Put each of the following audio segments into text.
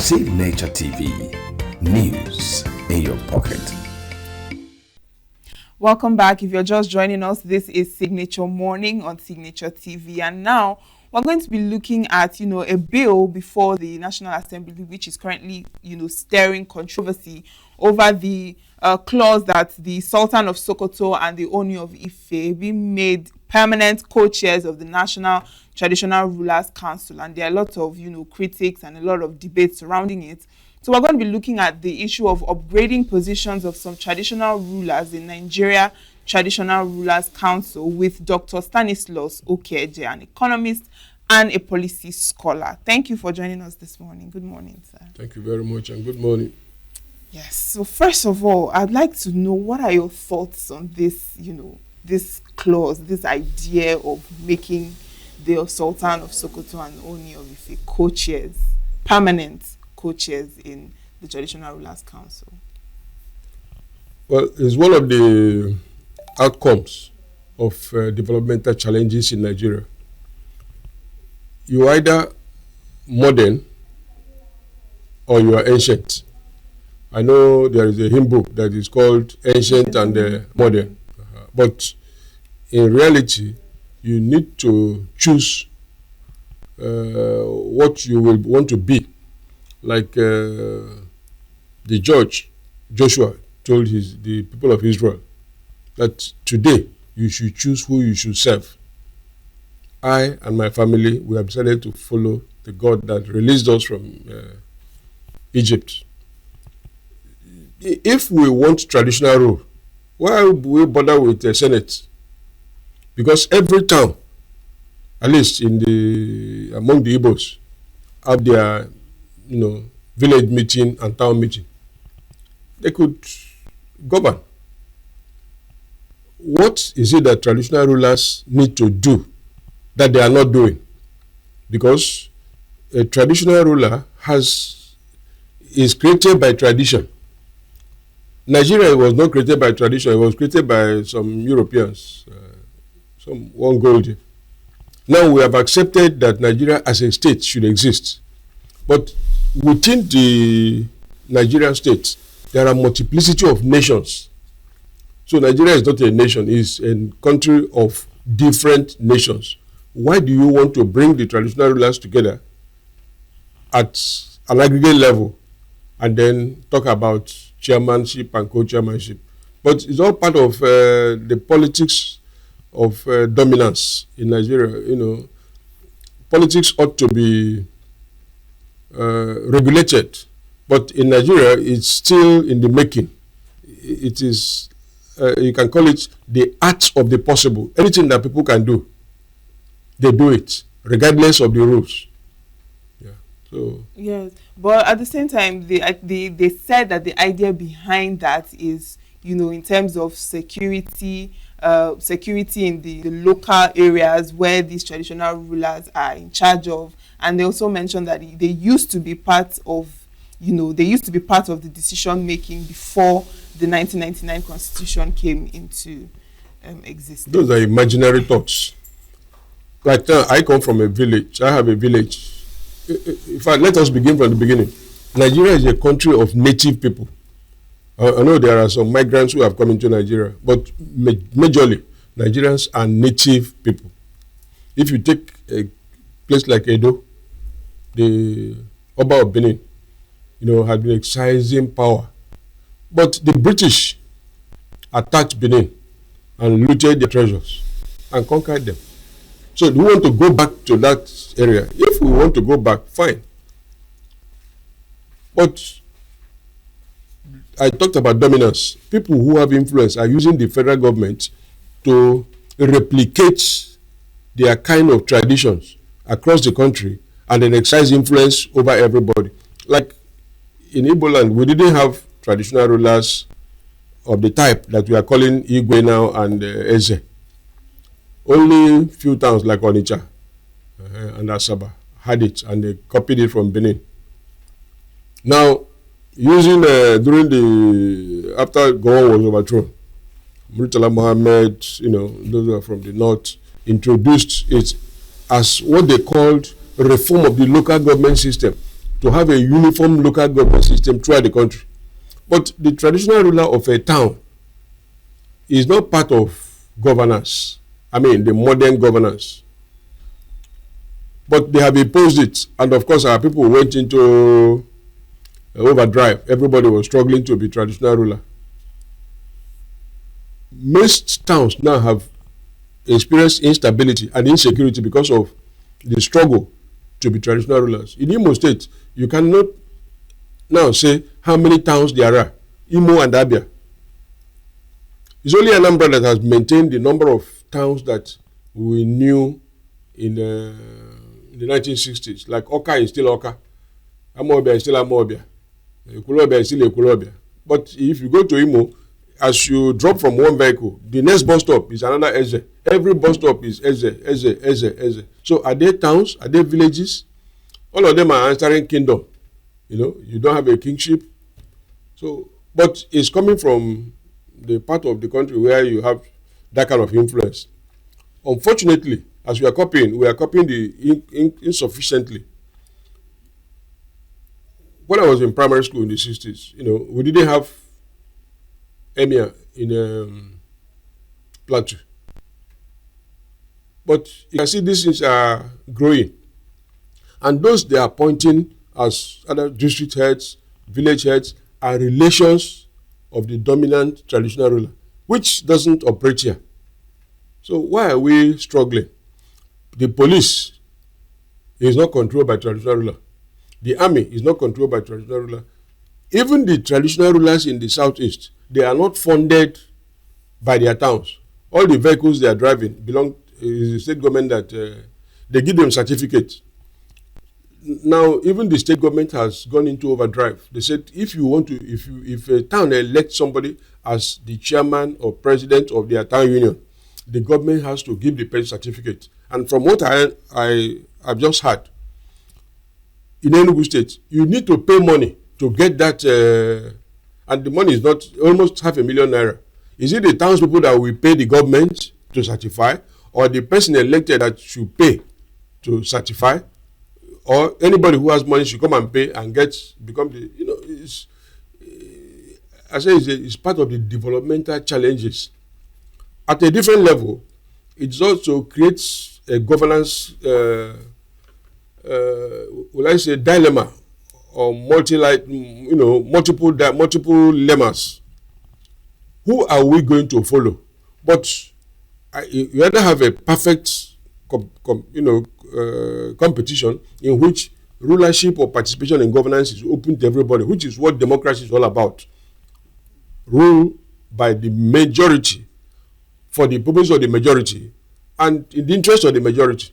Signature TV, news in your pocket. Welcome back. If you're just joining us, this is Signature Morning on Signature TV, and now we're going to be looking at, a bill before the National Assembly, which is currently, stirring controversy over the clause that the Sultan of Sokoto and the Oni of Ife be made permanent co-chairs of the National Traditional Rulers Council, and there are a lot of, critics and a lot of debates surrounding it. So we're going to be looking at the issue of upgrading positions of some traditional rulers in Nigeria Traditional Rulers Council with Dr. Stanislaus Okeje, an economist and a policy scholar. Thank you for joining us this morning. Good morning, sir. Thank you very much, and good morning. Yes. So first of all, I'd like to know, what are your thoughts on this, this clause, this idea of making the Sultan of Sokoto and Oni of Ife co-chairs, permanent co-chairs in the Traditional Rulers Council? Well, it's one of the outcomes of developmental challenges in Nigeria. You are either modern or you are ancient. I know there is a hymn book that is called Ancient and Modern. But in reality, you need to choose what you will want to be. Like the judge, Joshua, told the people of Israel that today you should choose who you should serve. I and my family, we have decided to follow the God that released us from Egypt. If we want traditional rule, why would we bother with the Senate? Because every town, at least among the Igbos, have their village meeting and town meeting. They could govern. What is it that traditional rulers need to do that they are not doing? Because a traditional ruler is created by tradition. Nigeria was not created by tradition. It was created by some Europeans, one gold. Now we have accepted that Nigeria as a state should exist. But within the Nigerian state, there are multiplicity of nations. So Nigeria is not a nation, it's a country of different nations. Why do you want to bring the traditional rulers together at an aggregate level and then talk about chairmanship and co-chairmanship? But it's all part of the politics of dominance in Nigeria. Politics ought to be regulated, but in Nigeria it's still in the making. It is you can call it the art of the possible. Anything that people can do, they do it regardless of the rules. Yes, but at the same time, they said that the idea behind that is, in terms of security in the local areas where these traditional rulers are in charge of. And they also mentioned that they used to be part of, the decision making before the 1999 Constitution came into existence. Those are imaginary thoughts. Like I come from a village. I have a village. In fact, let us begin from the beginning. Nigeria is a country of native people. I know there are some migrants who have come into Nigeria, but majorly, Nigerians are native people. If you take a place like Edo, the Oba of Benin, had been exercising power. But the British attacked Benin and looted their treasures and conquered them. So do we want to go back to that area? If we want to go back, fine. But I talked about dominance. People who have influence are using the federal government to replicate their kind of traditions across the country and then exercise influence over everybody. Like in Igbo land, we didn't have traditional rulers of the type that we are calling Igwe now and Eze. Only few towns like Onitsha and Asaba had it, and they copied it from Benin. Now, using after Gowon was overthrown, Murtala Mohammed, those who are from the north, introduced it as what they called reform of the local government system to have a uniform local government system throughout the country. But the traditional ruler of a town is not part of governance. I mean, the modern governance. But they have imposed it. And of course, our people went into overdrive. Everybody was struggling to be traditional ruler. Most towns now have experienced instability and insecurity because of the struggle to be traditional rulers. In Imo State, you cannot now say how many towns there are. Imo and Abia. It's only Anambra that has maintained the number of towns that we knew in the 1960s. Like Oka is still Oka. Amobia is still Amobia. Ekulobia is still Ekulobia. But if you go to Imo, as you drop from one vehicle, the next bus stop is another Eze. Every bus stop is Eze. So are they towns? Are they villages? All of them are answering kingdom. You don't have a kingship. So, but it's coming from the part of the country where you have that kind of influence. Unfortunately, as we are copying the insufficiently. When I was in primary school in the 60s, we didn't have emir in Plateau. But you can see these things are growing. And those they are appointing as other district heads, village heads, are relations of the dominant traditional ruler, which doesn't operate here. So why are we struggling? The police is not controlled by traditional ruler. The army is not controlled by traditional ruler. Even the traditional rulers in the southeast, they are not funded by their towns. All the vehicles they are driving belong to the state government that they give them certificates. Now, even the state government has gone into overdrive. They said if a town elects somebody as the chairman or president of their town union, the government has to give the person certificate. And from what I've just heard, in Enugu State, you need to pay money to get that, and the money is not almost 500,000 naira. Is it the townspeople that will pay the government to certify, or the person elected that should pay to certify, or anybody who has money should come and pay and become the, it's part of the developmental challenges. At a different level, it also creates a governance, dilemma or multiple lemmas. Who are we going to follow? But you either have a perfect, competition in which rulership or participation in governance is open to everybody, which is what democracy is all about. Rule by the majority, for the purpose of the majority, and in the interest of the majority.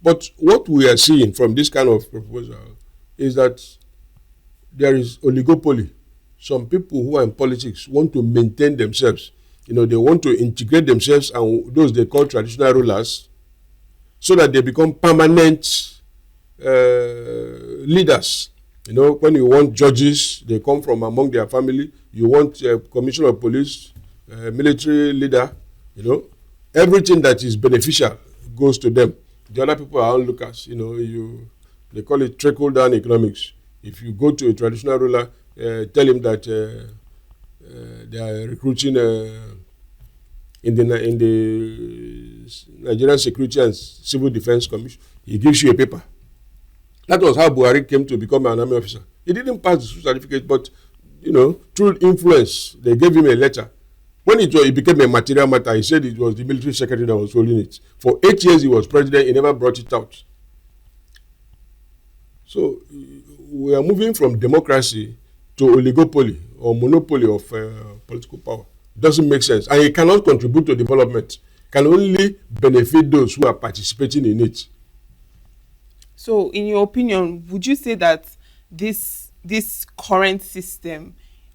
But what we are seeing from this kind of proposal is that there is oligopoly. Some people who are in politics want to maintain themselves. They want to integrate themselves and those they call traditional rulers so that they become permanent leaders. When you want judges, they come from among their family. You want a commissioner of police, military leader, everything that is beneficial goes to them. The other people are onlookers. They call it trickle-down economics. If you go to a traditional ruler, tell him that they are recruiting in the Nigerian Security and Civil Defense Commission, he gives you a paper. That was how Buhari came to become an army officer. He didn't pass the certificate, but through influence, they gave him a letter. When it became a material matter, he said it was the military secretary that was holding it. For 8 years, he was president. He never brought it out. So we are moving from democracy to oligopoly or monopoly of political power. Doesn't make sense. And it cannot contribute to development. Can only benefit those who are participating in it. So, in your opinion, would you say that this current system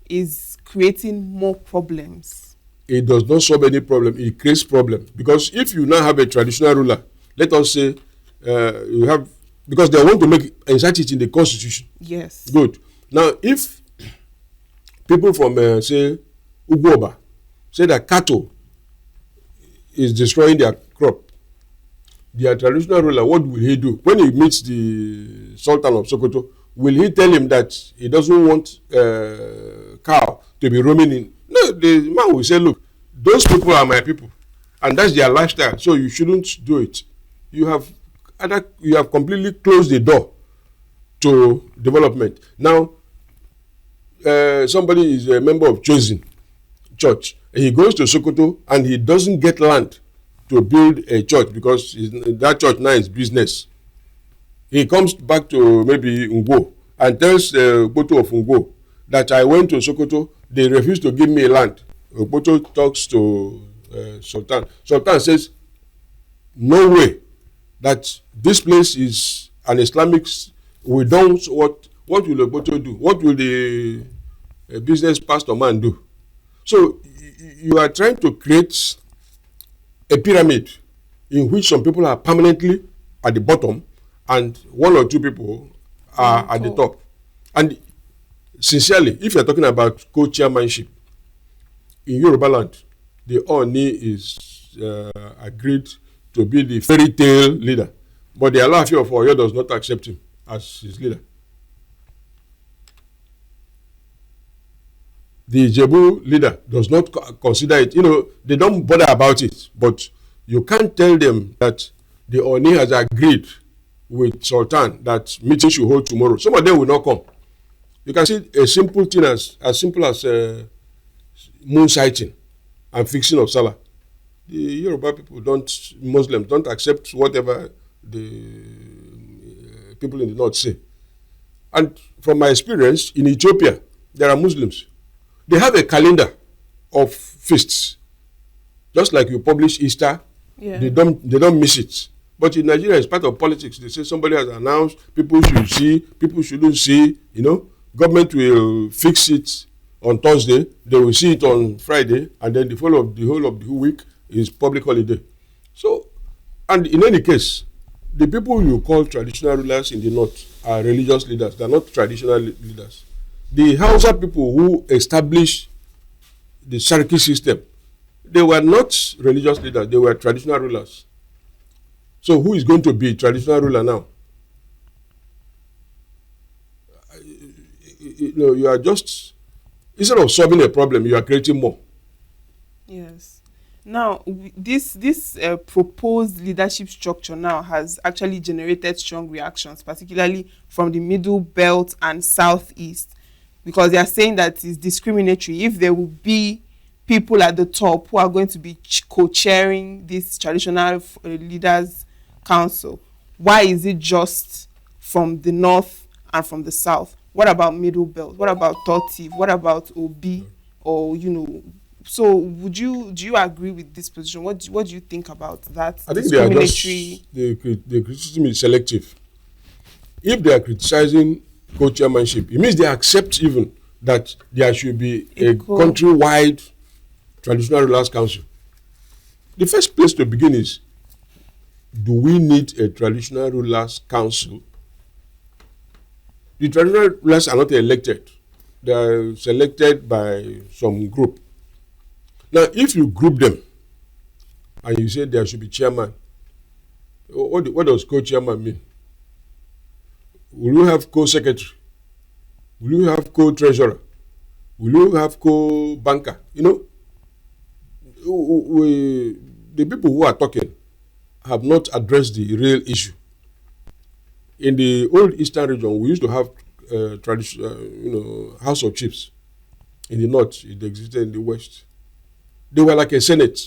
is creating more problems? It does not solve any problem. It creates problems. Because if you now have a traditional ruler, let us say you have, because they want to insert it in the constitution. Yes. Good. Now, if people from, say, Ugoba, say that cattle is destroying their crop, their traditional ruler, what will he do? When he meets the Sultan of Sokoto, will he tell him that he doesn't want cow to be roaming in? No, the man will say, look, those people are my people, and that's their lifestyle, so you shouldn't do it. You have completely closed the door to development. Now, somebody is a member of Chosen Church. He goes to Sokoto and he doesn't get land to build a church because that church now is business. He comes back to maybe Ngo and tells Boto of Ngo that I went to Sokoto, they refused to give me land. Boto talks to Sultan. Sultan says, no way, that this place is an Islamic. We don't. What will Boto do? What will the business pastor man do? So you are trying to create a pyramid in which some people are permanently at the bottom and one or two people are at the top. And sincerely, if you're talking about co-chairmanship, in Yoruba land, the Oni is agreed to be the fairy tale leader, but the Alaafin of Oyo does not accept him as his leader. The Ijebu leader does not consider it. They don't bother about it, but you can't tell them that the Oni has agreed with Sultan that meeting should hold tomorrow. Some of them will not come. You can see a simple thing as simple as moon sighting and fixing of Salah. The Yoruba people Muslims don't accept whatever the people in the north say. And from my experience, in Ethiopia, there are Muslims. They have a calendar of feasts. Just like you publish Easter, they don't miss it. But in Nigeria, it's part of politics. They say somebody has announced, people should see, people shouldn't see, Government will fix it on Thursday, they will see it on Friday, and then the whole of the week is public holiday. So, and in any case, the people you call traditional rulers in the north are religious leaders. They are not traditional leaders. The Hausa people who established the Sarki system, they were not religious leaders, they were traditional rulers. So who is going to be traditional ruler now? You are just, instead of solving a problem, you are creating more. Yes. Now, this proposed leadership structure now has actually generated strong reactions, particularly from the Middle Belt and Southeast, because they are saying that it's discriminatory if there will be people at the top who are going to be co-chairing this traditional leaders council. Why is it just from the north and from the south? What about Middle Belt? What about Totiv? What about Obi? Or so do you agree with this position? What do you think about that? I think the criticism is selective. If they are criticizing co-chairmanship, it means they accept even that there should be a country-wide traditional rulers council. The first place to begin is, do we need a traditional rulers council? The traditional rulers are not elected. They are selected by some group. Now, if you group them and you say there should be chairman, what does co-chairman mean? Will you have co-secretary? Will you have co-treasurer? Will you have co-banker? The people who are talking have not addressed the real issue. In the old Eastern region, we used to have House of Chiefs. In the north, it existed in the west. They were like a senate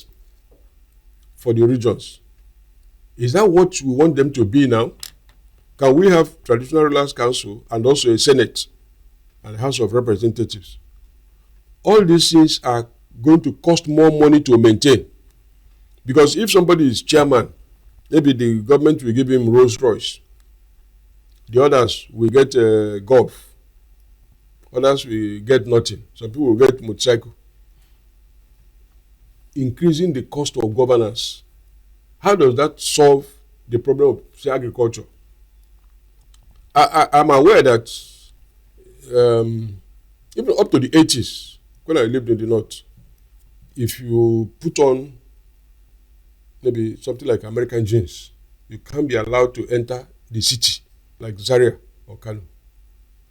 for the regions. Is that what we want them to be now? Can we have traditional rulers council and also a senate and House of Representatives? All these things are going to cost more money to maintain. Because if somebody is chairman, maybe the government will give him Rolls Royce. The others will get golf. Others will get nothing. Some people will get motorcycle. Increasing the cost of governance. How does that solve the problem of, say, agriculture? I'm aware that even up to the 80s, when I lived in the north, if you put on maybe something like American jeans, you can't be allowed to enter the city like Zaria or Kano.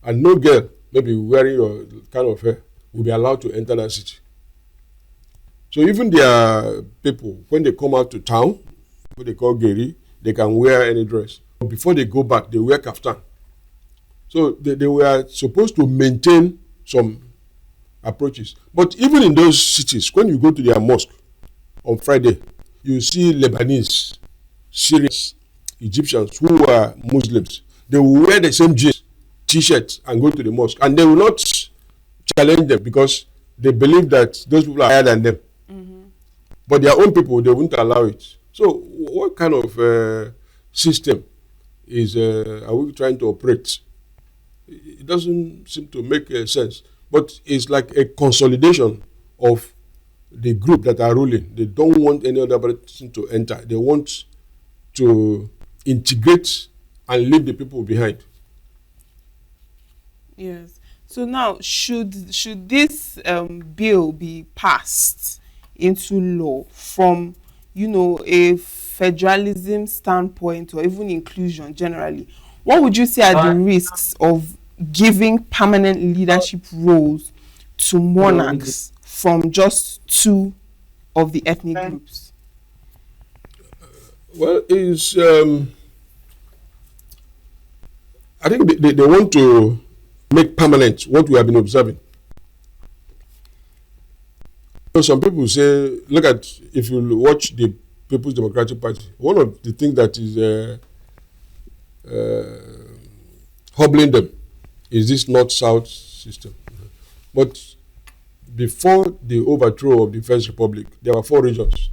and no girl, maybe wearing your kind of hair, will be allowed to enter that city. So even their people, when they come out to town, what they call geri, they can wear any dress. Before they go back, they wear kaftan. So they were supposed to maintain some approaches. But even in those cities, when you go to their mosque on Friday, you see Lebanese, Syrians, Egyptians who are Muslims. They will wear the same jeans, t-shirts, and go to the mosque. And they will not challenge them because they believe that those people are higher than them. But their own people, they won't allow it. So what kind of system is are we trying to operate? It doesn't seem to make sense. But it's like a consolidation of the group that are ruling. They don't want any other person to enter. They want to integrate and leave the people behind. Yes. So now, should this bill be passed into law from, a federalism standpoint or even inclusion generally? What would you say are the risks of giving permanent leadership roles to monarchs from just two of the ethnic groups? Well, I think they want to make permanent what we have been observing. So some people say, look at, if you watch the People's Democratic Party, one of the things that is hobbling them is this North-South system. But before the overthrow of the First Republic, there were 4 regions.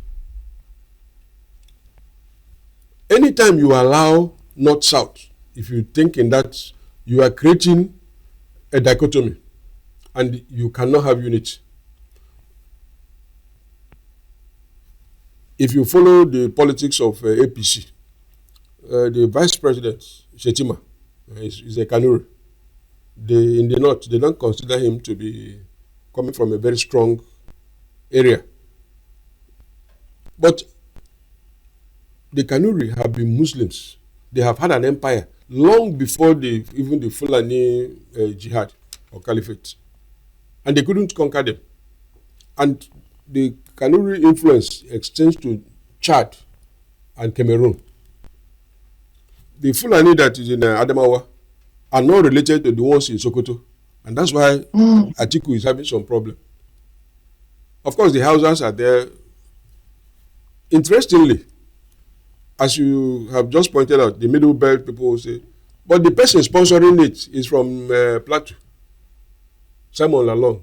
Anytime you allow North-South, if you think in that, you are creating a dichotomy and you cannot have unity. If you follow the politics of APC, the vice president, Shetima, is a Kanuri. In the north, they don't consider him to be coming from a very strong area. But the Kanuri have been Muslims. They have had an empire long before even the Fulani jihad or caliphate. And they couldn't conquer them. And the Kanuri influence extends to Chad and Cameroon. The Fulani that is in Adamawa are not related to the ones in Sokoto. And that's why Atiku is having some problem. Of course, the Hausas are there. Interestingly, as you have just pointed out, the Middle Belt people will say, but the person sponsoring it is from Plateau, Simon Lalong.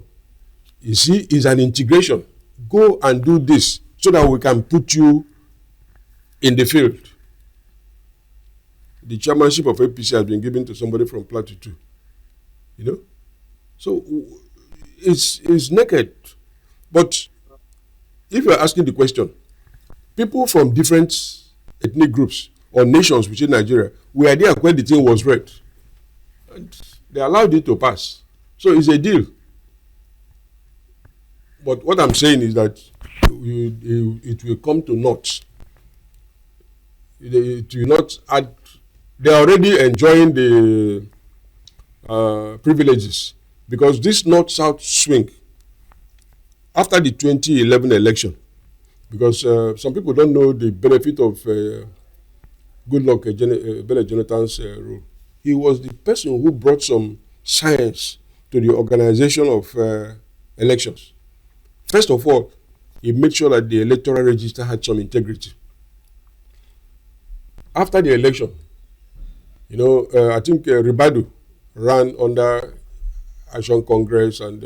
You see, it's an integration. Go and do this so that we can put you in the field. The chairmanship of APC has been given to somebody from Plateau too. So it's naked. But if you're asking the question, people from different ethnic groups or nations within Nigeria were there when the thing was read. And they allowed it to pass. So it's a deal. But what I'm saying is that it will come to naught. It will not add. They are already enjoying the privileges because this North-South swing after the 2011 election, because some people don't know the benefit of Goodluck Jonathan's rule. He was the person who brought some science to the organization of elections. First of all, he made sure that the electoral register had some integrity. After the election, I think Ribadu ran under Action Congress and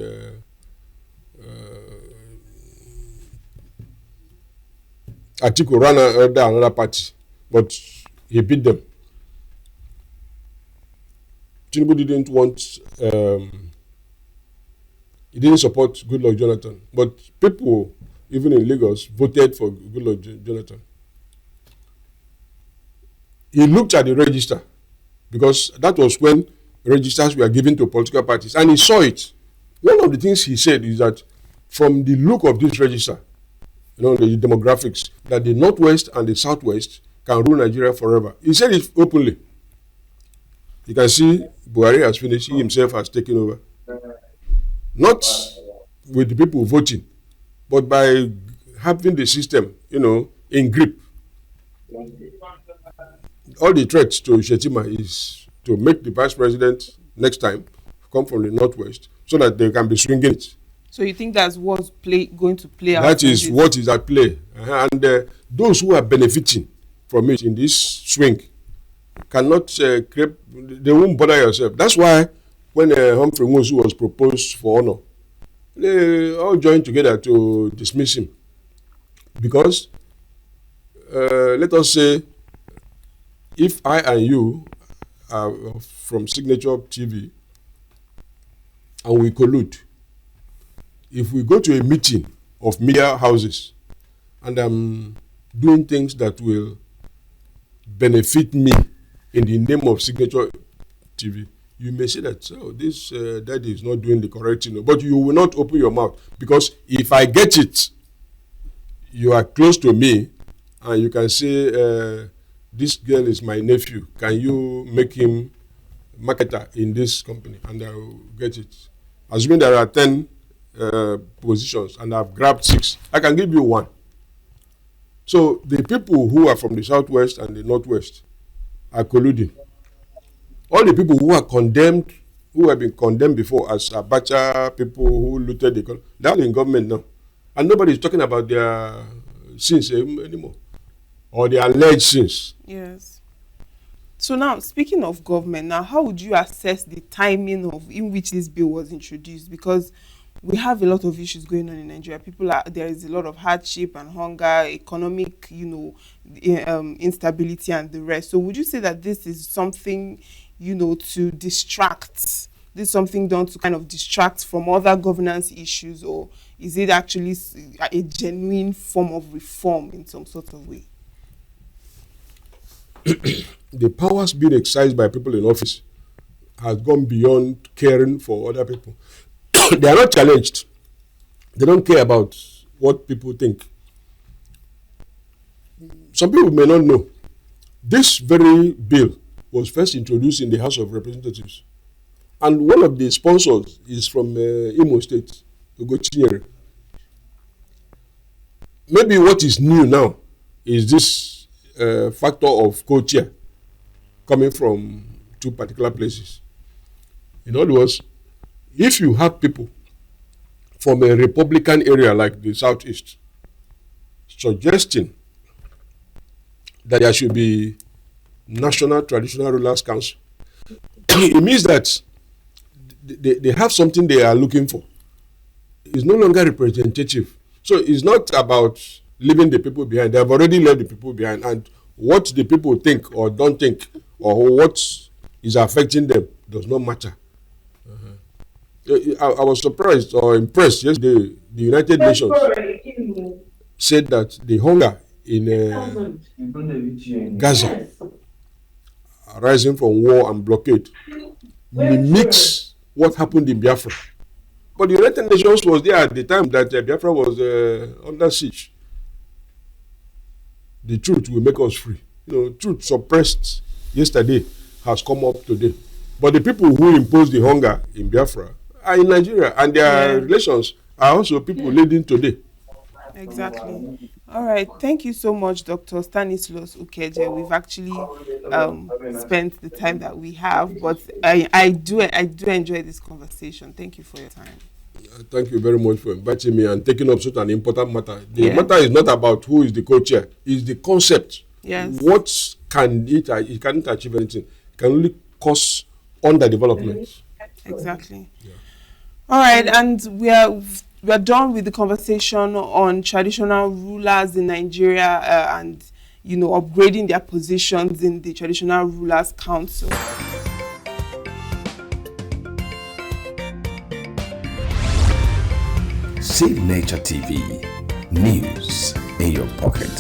Atiku ran under another party, but he beat them. Tinubu didn't want, he didn't support Goodluck Jonathan, but people, even in Lagos, voted for Goodluck Jonathan. He looked at the register because that was when registers were given to political parties, and he saw it. One of the things he said is that from the look of this register, the demographics, that the Northwest and the Southwest can rule Nigeria forever. He said it openly. You can see Buhari has finished, he himself has taken over. Not with the people voting, but by having the system, in grip. All the threats to Shetima is to make the vice president next time come from the northwest so that they can be swinging it. So you think that's what's going to play out? That is what is at play. And those who are benefiting from it in this swing cannot create, they won't bother yourself. That's why when Humphrey Nwosu was proposed for honor, they all joined together to dismiss him. Because, let us say, if I and you are from Signature TV and we collude, if we go to a meeting of media houses and I'm doing things that will benefit me in the name of Signature TV, you may say that, this daddy is not doing the correct thing, but you will not open your mouth, because if I get it, you are close to me and you can say, this girl is my nephew, can you make him marketer in this company, and I will get it. Assuming there are 10 positions and I've grabbed 6, I can give you 1. So the people who are from the southwest and the northwest are colluding. All the people who are condemned, who have been condemned before as Abacha people who looted the economy, they're in government now. And nobody is talking about their sins anymore, or their alleged sins. Yes. So now, speaking of government, now how would you assess the timing in which this bill was introduced? Because we have a lot of issues going on in Nigeria. There is a lot of hardship and hunger, economic, instability and the rest. So would you say that this is something, to distract? This is something done to kind of distract from other governance issues, or is it actually a genuine form of reform in some sort of way? The powers being exercised by people in office has gone beyond caring for other people. They are not challenged. They don't care about what people think. Some people may not know. This very bill was first introduced in the House of Representatives. And one of the sponsors is from Imo State, Ugochinyere. Maybe what is new now is this factor of co-chair coming from 2 particular places. In other words, if you have people from a Republican area like the Southeast suggesting that there should be National Traditional Rulers Council, it means that they have something they are looking for. It's no longer representative. So it's not about leaving the people behind. They have already left the people behind. And what the people think or don't think, or what is affecting them, does not matter. I was surprised or impressed yesterday. The United Nations said that the hunger in Gaza, arising from war and blockade, mimics what happened in Biafra. But the United Nations was there at the time that Biafra was under siege. The truth will make us free. Truth suppressed yesterday has come up today. But the people who imposed the hunger in Biafra are in Nigeria, and their relations are also people leading today. Exactly. All right. Thank you so much, Dr. Stanislaus Ukeje. We've actually spent the time that we have, but I do enjoy this conversation. Thank you for your time. Thank you very much for inviting me and taking up such an important matter. The matter is not about who is the co-chair. It's the concept. Yes. What can it cannot achieve anything. It can only cause underdevelopment. Exactly. Yeah. All right, and we are done with the conversation on traditional rulers in Nigeria and upgrading their positions in the Traditional Rulers Council. Signature TV, news in your pocket.